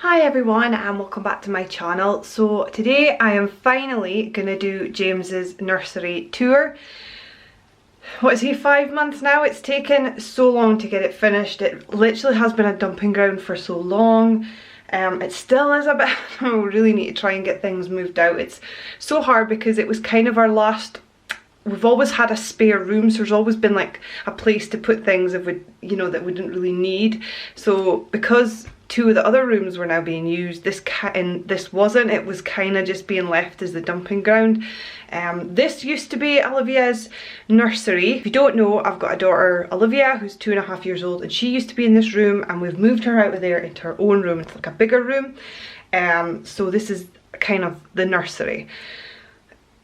Hi everyone and welcome back to my channel. So today I am finally gonna do James's nursery tour. What is he, 5 months now? It's taken so long to get it finished. It literally has been a dumping ground for so long. It still is a bit, we really need to try and get things moved out. It's so hard because it was kind of our last, we've always had a spare room, so there's always been like a place to put things if we, that we didn't really need. So because two of the other rooms were now being used, this wasn't, it was kind of just being left as the dumping ground. This used to be Olivia's nursery. If you don't know, I've got a daughter, Olivia, who's 2.5 years old, and she used to be in this room, and we've moved her out of there into her own room. It's like a bigger room. So this is kind of the nursery.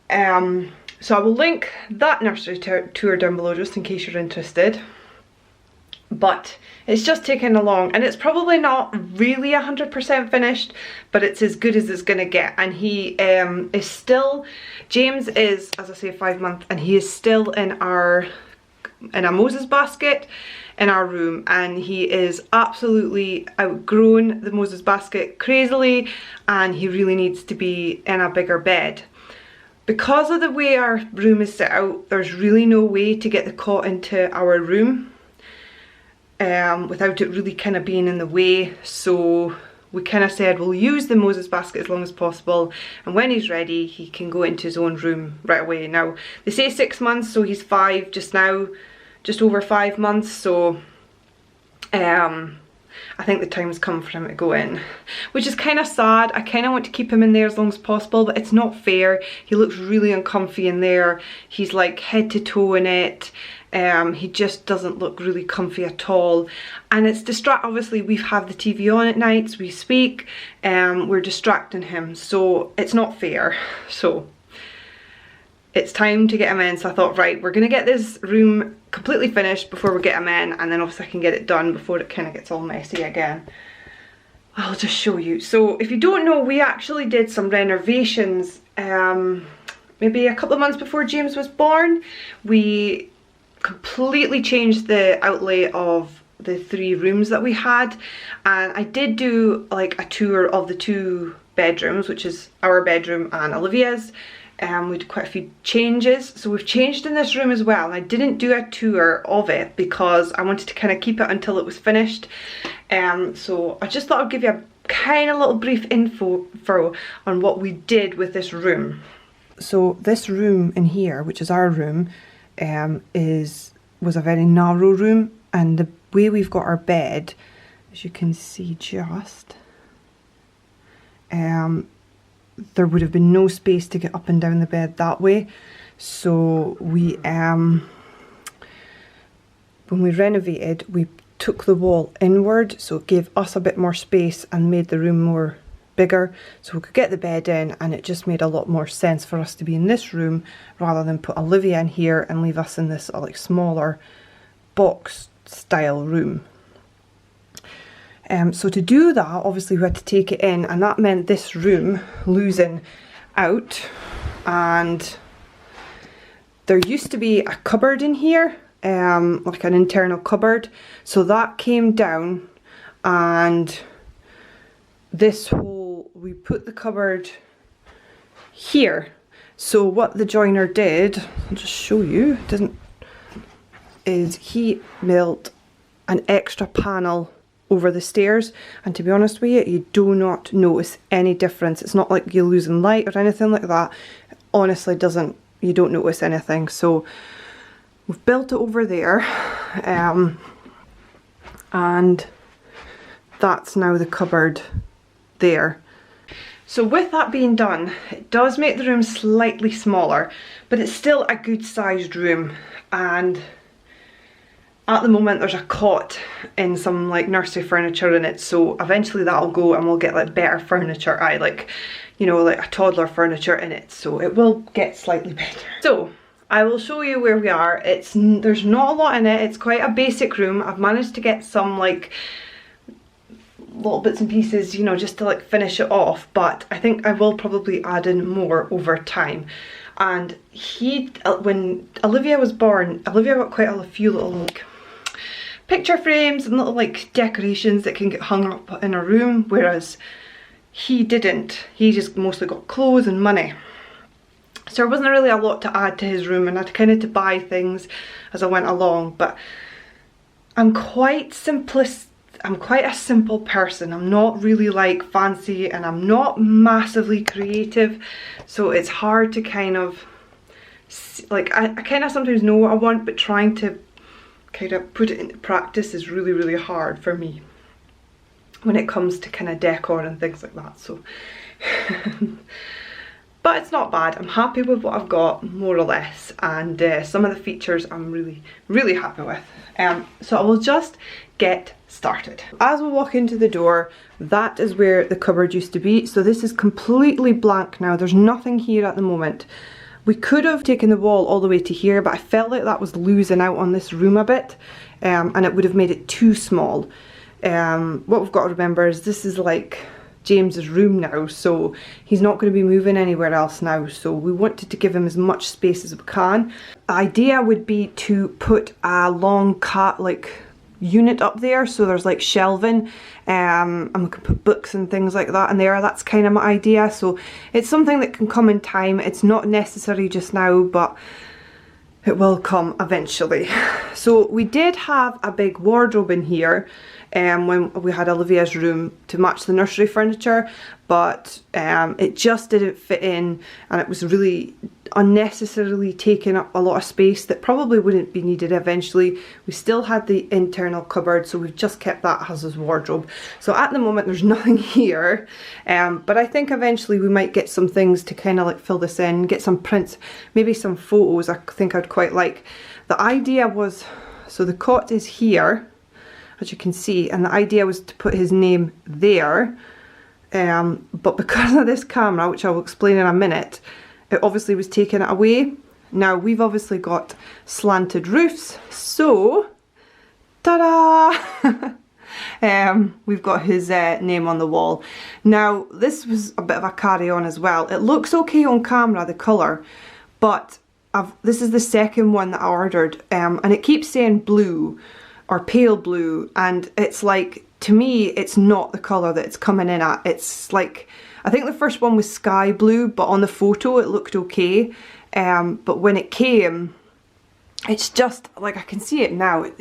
So I will link that nursery tour down below just in case you're interested. But it's just taken along, and it's probably not really 100% finished, but it's as good as it's gonna get. And he is still, James is, as I say, 5 months, and he is still in a Moses basket in our room, and he is absolutely outgrown the Moses basket crazily, and he really needs to be in a bigger bed. Because of the way our room is set out, there's really no way to get the cot into our room without it really kind of being in the way. So we kind of said we'll use the Moses basket as long as possible, and when he's ready he can go into his own room right away. Now they say 6 months, so he's 5 just now, just over 5 months, so I think the time's come for him to go in, which is kind of sad. I kind of want to keep him in there as long as possible, but it's not fair. He looks really uncomfy in there. He's like head to toe in it. He just doesn't look really comfy at all, and it's obviously we have the TV on at nights, we speak, we're distracting him, so it's not fair. So it's time to get him in. So I thought, right, we're gonna get this room completely finished before we get him in, and then obviously I can get it done before it kind of gets all messy again. I'll just show you. So if you don't know, we actually did some renovations maybe a couple of months before James was born. We completely changed the outlay of the 3 rooms that we had, and I did do like a tour of the 2 bedrooms, which is our bedroom and Olivia's. We did quite a few changes, so we've changed in this room as well. I didn't do a tour of it because I wanted to kind of keep it until it was finished. So I just thought I'd give you a kind of little brief info on what we did with this room. So this room in here, which is our room, was a very narrow room, and the way we've got our bed, as you can see, just there would have been no space to get up and down the bed that way. So we when we renovated, we took the wall inward, so it gave us a bit more space and made the room more bigger, so we could get the bed in, and it just made a lot more sense for us to be in this room rather than put Olivia in here and leave us in this like smaller box style room. So to do that, obviously we had to take it in, and that meant this room losing out. And there used to be a cupboard in here, like an internal cupboard, so that came down, and this whole, we put the cupboard here. So what the joiner did, I'll just show you, is he built an extra panel over the stairs, and to be honest with you, you do not notice any difference. It's not like you're losing light or anything like that. It honestly doesn't, you don't notice anything. So we've built it over there, and that's now the cupboard there. So with that being done, it does make the room slightly smaller, but it's still a good sized room. And at the moment there's a cot in some like nursery furniture in it, so eventually that'll go and we'll get like better furniture, like a toddler furniture in it, so it will get slightly better. So I will show you where we are. There's not a lot in it, it's quite a basic room. I've managed to get some like little bits and pieces, just to like finish it off, but I think I will probably add in more over time. And when Olivia was born, Olivia got quite a few little like picture frames and little like decorations that can get hung up in a room, whereas he didn't. He just mostly got clothes and money. So there wasn't really a lot to add to his room, and I had kind of to buy things as I went along. But I'm quite simplist. I'm quite a simple person. I'm not really like fancy, and I'm not massively creative. So it's hard to kind of like, I kind of sometimes know what I want, but trying to kind of put it into practice is really, really hard for me when it comes to kind of decor and things like that. So but it's not bad. I'm happy with what I've got, more or less, and some of the features I'm really, really happy with. So I will just get started. As we walk into the door, that is where the cupboard used to be. So this is completely blank now. There's nothing here at the moment. We could have taken the wall all the way to here, but I felt like that was losing out on this room a bit, and it would have made it too small. What we've got to remember is this is like James's room now, so he's not going to be moving anywhere else now, so we wanted to give him as much space as we can. The idea would be to put a long unit up there, so there's like shelving, and we can put books and things like that in there. That's kind of my idea, so it's something that can come in time. It's not necessary just now, but it will come eventually. So we did have a big wardrobe in here when we had Olivia's room to match the nursery furniture, but it just didn't fit in, and it was really unnecessarily taking up a lot of space that probably wouldn't be needed eventually. We still had the internal cupboard, so we've just kept that as his wardrobe. So at the moment there's nothing here, but I think eventually we might get some things to kind of like fill this in, get some prints, maybe some photos I think I'd quite like. The idea was, so the cot is here, as you can see, and the idea was to put his name there, but because of this camera, which I will explain in a minute, it obviously was taking it away. Now we've obviously got slanted roofs, so ta-da! We've got his name on the wall. Now this was a bit of a carry on as well. It looks okay on camera, the colour, but this is the second one that I ordered, and it keeps saying blue or pale blue, and it's like, to me it's not the colour that it's coming in at. It's like, I think the first one was sky blue, but on the photo it looked okay, but when it came, it's just like, I can see it now.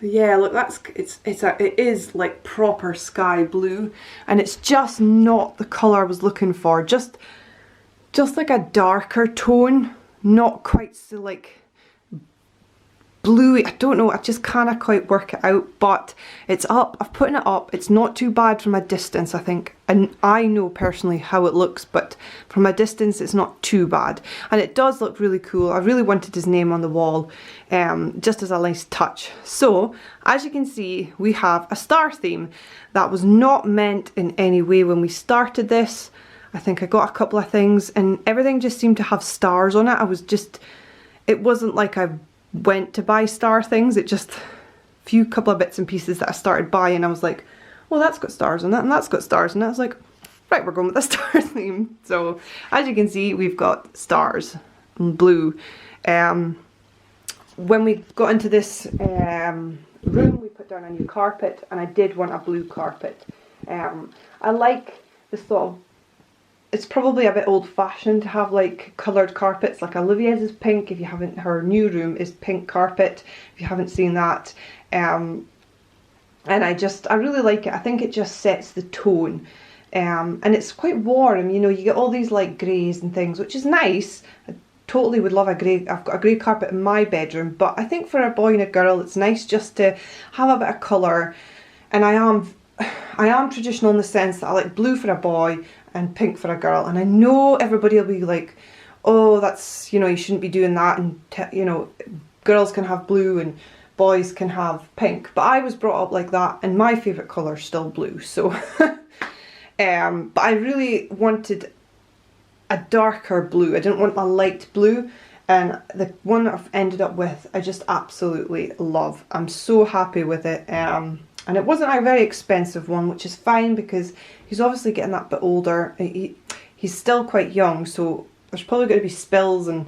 Yeah, look, it is like proper sky blue, and it's just not the colour I was looking for. Just like a darker tone, not quite so like bluey. I don't know, I just can't quite work it out, but it's up. I've put it up. It's not too bad from a distance, I think, and I know personally how it looks, but from a distance it's not too bad, and it does look really cool. I really wanted his name on the wall, just as a nice touch. So as you can see, we have a star theme. That was not meant in any way when we started this. I think I got a couple of things and everything just seemed to have stars on it. It wasn't like I went to buy star things, it just a couple of bits and pieces that I started buying. I was like, well, that's got stars in it and that's got stars in it. I was like, right, we're going with the star theme. So as you can see, we've got stars and blue. When we got into this room, we put down a new carpet, and I did want a blue carpet. I like this sort of, it's probably a bit old-fashioned to have like coloured carpets. Like Olivia's is pink, if you haven't, her new room is pink carpet, if you haven't seen that. And I really like it. I think it just sets the tone. And it's quite warm, you know, you get all these like greys and things, which is nice. I totally would love a grey, I've got a grey carpet in my bedroom, but I think for a boy and a girl it's nice just to have a bit of colour. And I am traditional in the sense that I like blue for a boy and pink for a girl, and I know everybody will be like, oh, that's, you know, you shouldn't be doing that, and you know, girls can have blue and boys can have pink, but I was brought up like that, and my favourite colour is still blue. So but I really wanted a darker blue. I didn't want a light blue, and the one that I've ended up with I just absolutely love. I'm so happy with it. And it wasn't a very expensive one, which is fine because he's obviously getting that bit older. He's still quite young, so there's probably going to be spills and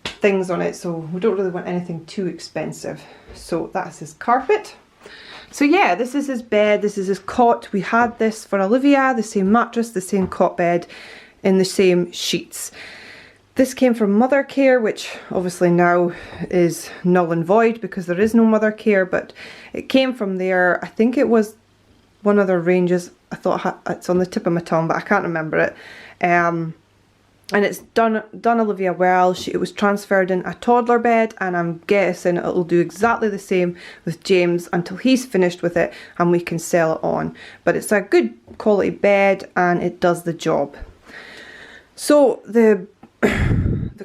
things on it, so we don't really want anything too expensive. So that's his carpet. So yeah, this is his bed, this is his cot. We had this for Olivia, the same mattress, the same cot bed, in the same sheets. This came from Mother Care, which obviously now is null and void because there is no Mother Care, but it came from there. I think it was one of their ranges. I thought it's on the tip of my tongue, but I can't remember it. And it's done Olivia well. It was transferred in a toddler bed, and I'm guessing it'll do exactly the same with James until he's finished with it and we can sell it on. But it's a good quality bed and it does the job. So the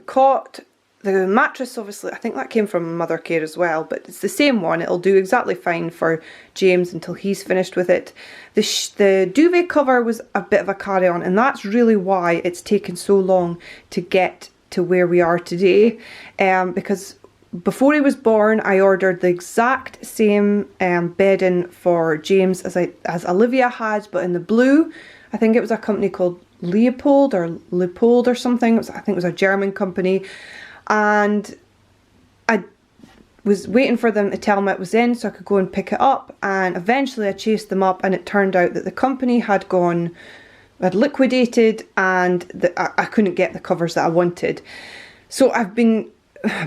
cot, the mattress, obviously, I think that came from Mother Care as well, but it's the same one. It'll do exactly fine for James until he's finished with it. The duvet cover was a bit of a carry-on, and that's really why it's taken so long to get to where we are today. Because before he was born, I ordered the exact same bedding for James as Olivia had, but in the blue. I think it was a company called Leopold or something. I think it was a German company. And I was waiting for them to tell me it was in so I could go and pick it up, and eventually I chased them up and it turned out that the company had liquidated, and I couldn't get the covers that I wanted. So I've been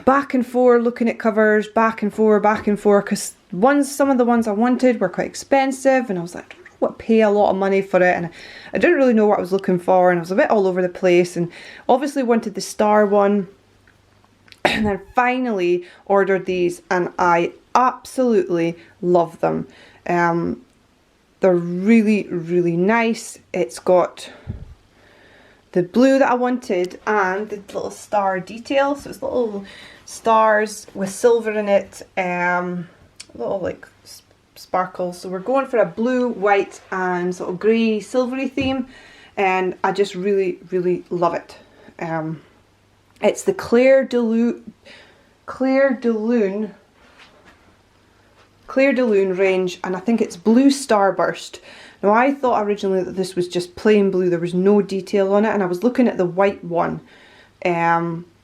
back and forth looking at covers, back and forth, because some of the ones I wanted were quite expensive, and I was like, I don't know what, pay a lot of money for it, and I didn't really know what I was looking for, and I was a bit all over the place, and obviously wanted the star one. And then finally ordered these, and I absolutely love them. They're really, really nice. It's got the blue that I wanted and the little star detail. So it's little stars with silver in it, little like sparkles. So we're going for a blue, white and sort of grey silvery theme, and I just really, really love it. It's the Claire de Lune range, and I think it's Blue Starburst. Now I thought originally that this was just plain blue, there was no detail on it, and I was looking at the white one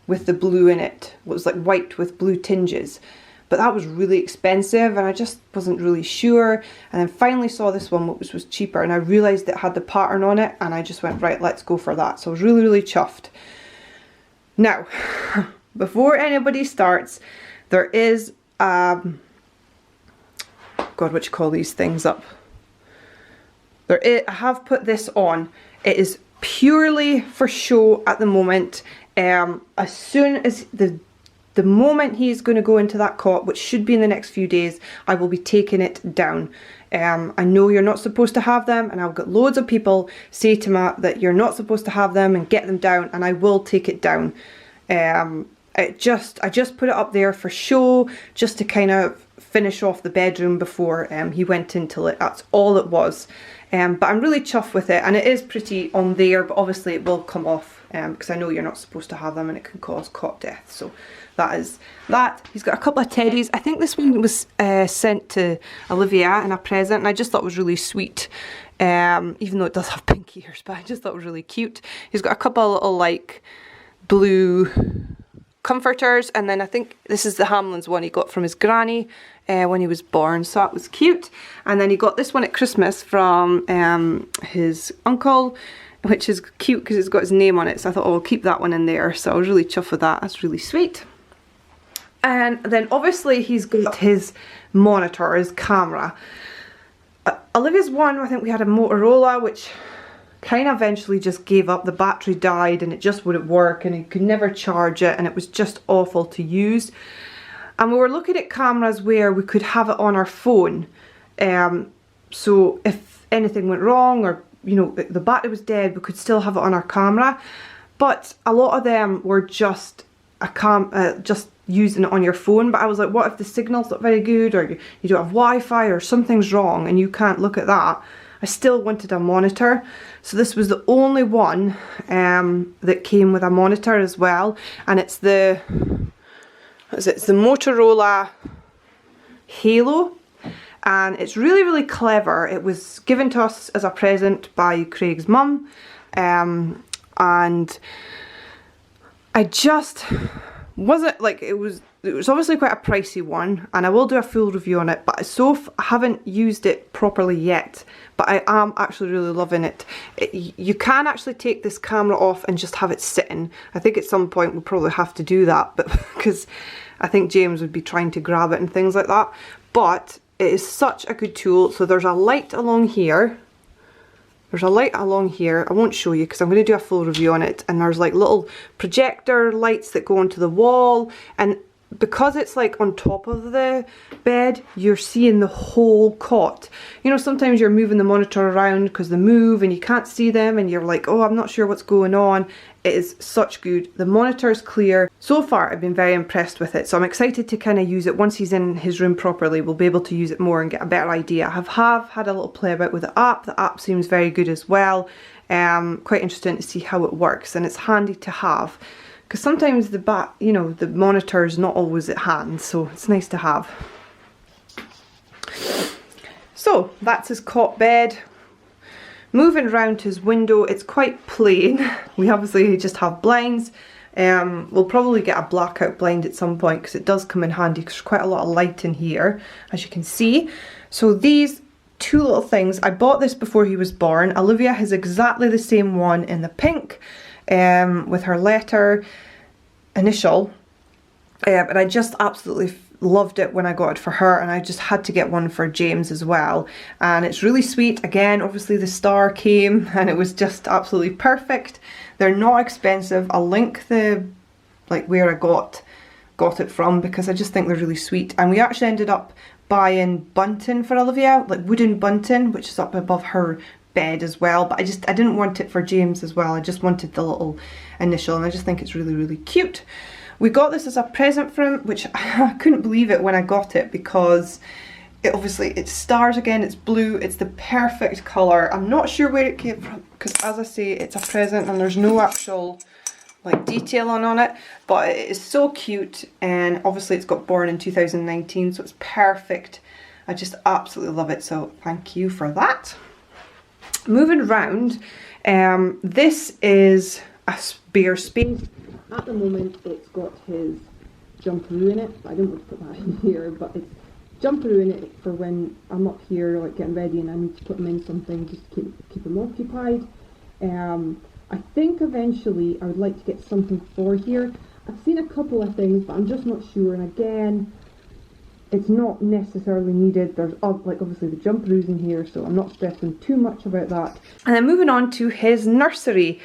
with the blue in it. It was like white with blue tinges, but that was really expensive and I just wasn't really sure. And then finally saw this one which was cheaper, and I realised it had the pattern on it, and I just went, right, let's go for that. So I was really, really chuffed. Now, before anybody starts, there is, God, what you call these things up? I have put this on. It is purely for show at the moment. As soon as the moment he's going to go into that cot, which should be in the next few days, I will be taking it down. I know you're not supposed to have them, and I've got loads of people say to me that you're not supposed to have them and get them down, and I will take it down. I just put it up there for show, just to kind of finish off the bedroom before he went into it. That's all it was. But I'm really chuffed with it, and it is pretty on there, but obviously it will come off because I know you're not supposed to have them and it can cause cot death. So that is that. He's got a couple of teddies. I think this one was sent to Olivia in a present, and I just thought it was really sweet. Even though it does have pink ears, but I just thought it was really cute. He's got a couple of little like blue comforters, and then I think this is the Hamlin's one he got from his granny when he was born, so that was cute. And then he got this one at Christmas from his uncle, which is cute because it's got his name on it, so I thought, oh, I'll keep that one in there. So I was really chuffed with that. That's really sweet. And then obviously he's got his monitor, his camera. Olivia's one, I think we had a Motorola, which kind of eventually just gave up. The battery died and it just wouldn't work, and he could never charge it, and it was just awful to use. And we were looking at cameras where we could have it on our phone, so if anything went wrong, or you know, the battery was dead, we could still have it on our camera. But a lot of them were just just using it on your phone. But I was like, what if the signal's not very good, or you don't have Wi-Fi, or something's wrong and you can't look at that? I still wanted a monitor, so this was the only one that came with a monitor as well, and it's the, what is it? It's the Motorola Halo, and it's really, really clever. It was given to us as a present by Craig's mum, and I just wasn't like, it was obviously quite a pricey one, and I will do a full review on it, but I haven't used it properly yet, but I am actually really loving it. You can actually take this camera off and just have it sitting. I think at some point we'll probably have to do that, but because I think James would be trying to grab it and things like that, but it is such a good tool. So there's a light along here. There's a light along here. I won't show you because I'm going to do a full review on it. And there's like little projector lights that go onto the wall. And because it's like on top of the bed, you're seeing the whole cot. You know, sometimes you're moving the monitor around because they move and you can't see them and you're like, oh, I'm not sure what's going on. It is such good. The monitor is clear. So far, I've been very impressed with it. So I'm excited to kind of use it. Once he's in his room properly, we'll be able to use it more and get a better idea. I have had a little play about with the app. The app seems very good as well. Quite interesting to see how it works, and it's handy to have. Because sometimes the monitor is not always at hand, so it's nice to have. So that's his cot bed. Moving around his window, it's quite plain. We obviously just have blinds. We'll probably get a blackout blind at some point because it does come in handy because there's quite a lot of light in here, as you can see. So these two little things, I bought this before he was born. Olivia has exactly the same one in the pink with her letter initial. And I just absolutely loved it when I got it for her, and I just had to get one for James as well. And it's really sweet. Again, obviously the star came and it was just absolutely perfect. They're not expensive. I'll link the where I got it from because I just think they're really sweet. And we actually ended up buying bunting for Olivia, like wooden bunting, which is up above her bed as well, but I didn't want it for James as well. I just wanted the little initial, and I just think it's really, really cute. We got this as a present for him, which I couldn't believe it when I got it because it's stars again, it's blue, it's the perfect colour. I'm not sure where it came from because, as I say, it's a present and there's no actual like detail on it, but it is so cute, and obviously it's got born in 2019, so it's perfect. I just absolutely love it, so thank you for that. Moving around, this is a spare space. At the moment it's got his jumperoo in it, but I didn't want to put that in here, but it's jumperoo in it for when I'm up here like getting ready and I need to put him in something just to keep him occupied. I think eventually I would like to get something for here. I've seen a couple of things, but I'm just not sure, and again, it's not necessarily needed. There's like obviously the jumperoos in here, so I'm not stressing too much about that. And then moving on to his nursery,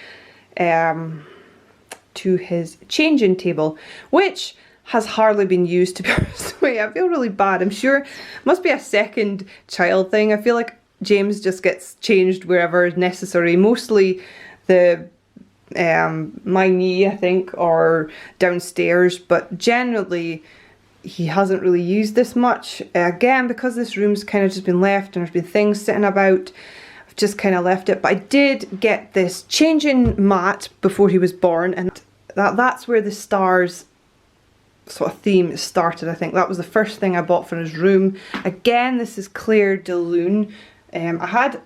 to his changing table, which has hardly been used, to be honest with you. I feel really bad. I'm sure it must be a second child thing. I feel like James just gets changed wherever necessary, mostly the my knee, I think, or downstairs, but generally he hasn't really used this much. Again, because this room's kind of just been left and there's been things sitting about, I've just kind of left it. But I did get this changing mat before he was born, and that's where the stars sort of theme started. I think that was the first thing I bought for his room. Again, this is Claire de Lune. I had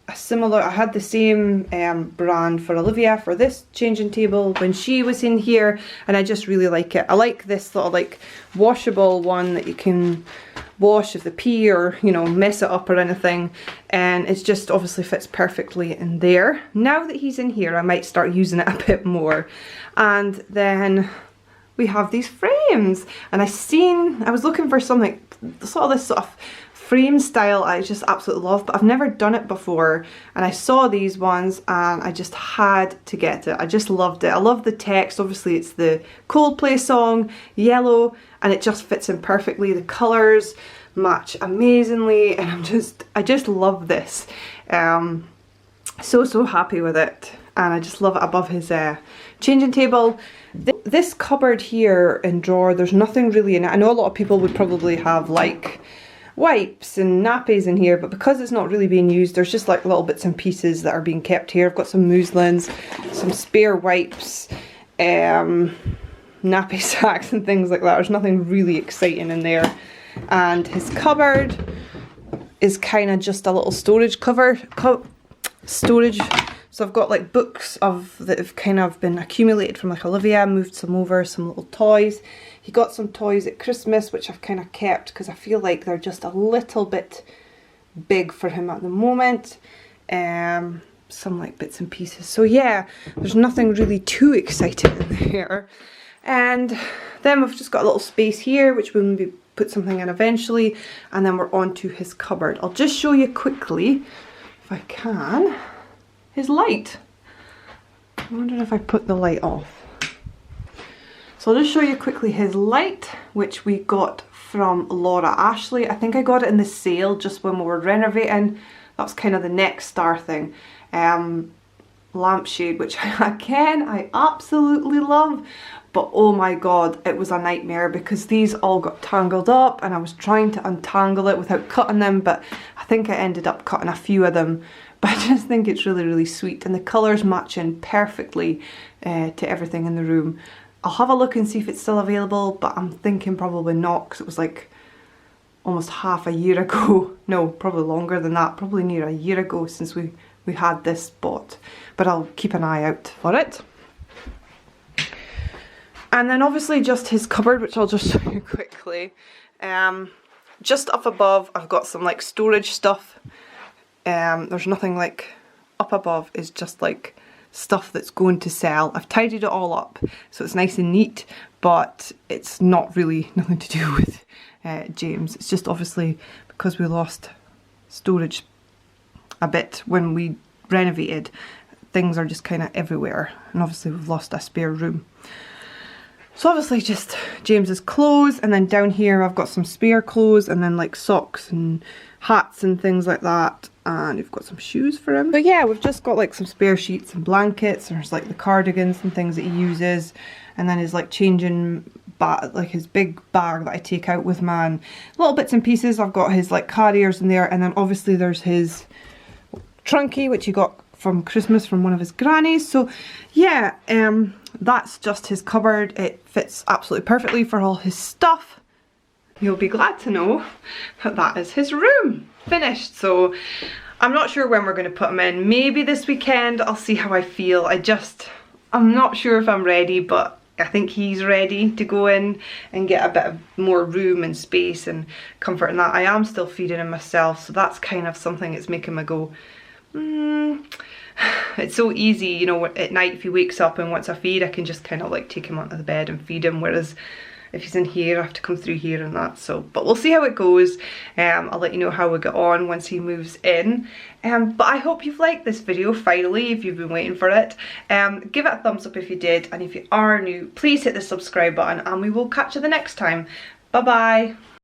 the same brand for Olivia for this changing table when she was in here, and I just really like it. I like this sort of like washable one that you can wash if they pee or, you know, mess it up or anything, and it just obviously fits perfectly in there. Now that he's in here, I might start using it a bit more. And then we have these frames, and I was looking for something sort of this sort of frame style I just absolutely love, but I've never done it before, and I saw these ones and I just had to get it. I just loved it. I love the text. Obviously it's the Coldplay song, yellow, and it just fits in perfectly. The colours match amazingly, and I just love this. So happy with it, and I just love it above his changing table. This cupboard here and drawer, there's nothing really in it. I know a lot of people would probably have like wipes and nappies in here, but because it's not really being used, there's just like little bits and pieces that are being kept here. I've got some muslins, some spare wipes, nappy sacks and things like that. There's nothing really exciting in there. And his cupboard is kind of just a little storage So I've got like books that have kind of been accumulated from like Olivia, moved some over, some little toys. He got some toys at Christmas which I've kind of kept because I feel like they're just a little bit big for him at the moment. Some like bits and pieces. So yeah, there's nothing really too exciting in there. And then we've just got a little space here which we'll maybe put something in eventually, and then we're on to his cupboard. I'll just show you quickly, if I can, his light. I'm wondering if I put the light off. So I'll just show you quickly his light, which we got from Laura Ashley. I think I got it in the sale just when we were renovating. That's kind of the next star thing. Lampshade, which again I absolutely love, but oh my god, it was a nightmare because these all got tangled up and I was trying to untangle it without cutting them, but I think I ended up cutting a few of them. But I just think it's really, really sweet, and the colours match in perfectly to everything in the room. I'll have a look and see if it's still available, but I'm thinking probably not, because it was like almost half a year ago. No, probably longer than that, probably near a year ago since we had this bought. But I'll keep an eye out for it. And then obviously just his cupboard, which I'll just show you quickly. Just up above I've got some like storage stuff. There's nothing like up above, is just like stuff that's going to sell. I've tidied it all up so it's nice and neat, but it's not really nothing to do with James. It's just obviously because we lost storage a bit when we renovated, things are just kind of everywhere, and obviously we've lost a spare room. So obviously just James's clothes, and then down here I've got some spare clothes, and then like socks and hats and things like that, and we've got some shoes for him. But yeah, we've just got like some spare sheets and blankets. There's like the cardigans and things that he uses, and then his like changing bag, like his big bag that I take out with me, and little bits and pieces. I've got his like carriers in there, and then obviously there's his trunky which he got from Christmas from one of his grannies. So yeah, that's just his cupboard. It fits absolutely perfectly for all his stuff. You'll be glad to know that that is his room finished. So I'm not sure when we're going to put him in. Maybe this weekend. I'll see how I feel. I'm not sure if I'm ready, but I think he's ready to go in and get a bit of more room and space and comfort in that. I am still feeding him myself, so that's kind of something that's making me go, it's so easy, you know, at night if he wakes up and wants a feed, I can just kind of like take him onto the bed and feed him, whereas if he's in here I have to come through here and that. So, but we'll see how it goes. I'll let you know how we get on once he moves in. But I hope you've liked this video finally, if you've been waiting for it. Give it a thumbs up if you did, and if you are new, please hit the subscribe button, and we will catch you the next time. Bye bye.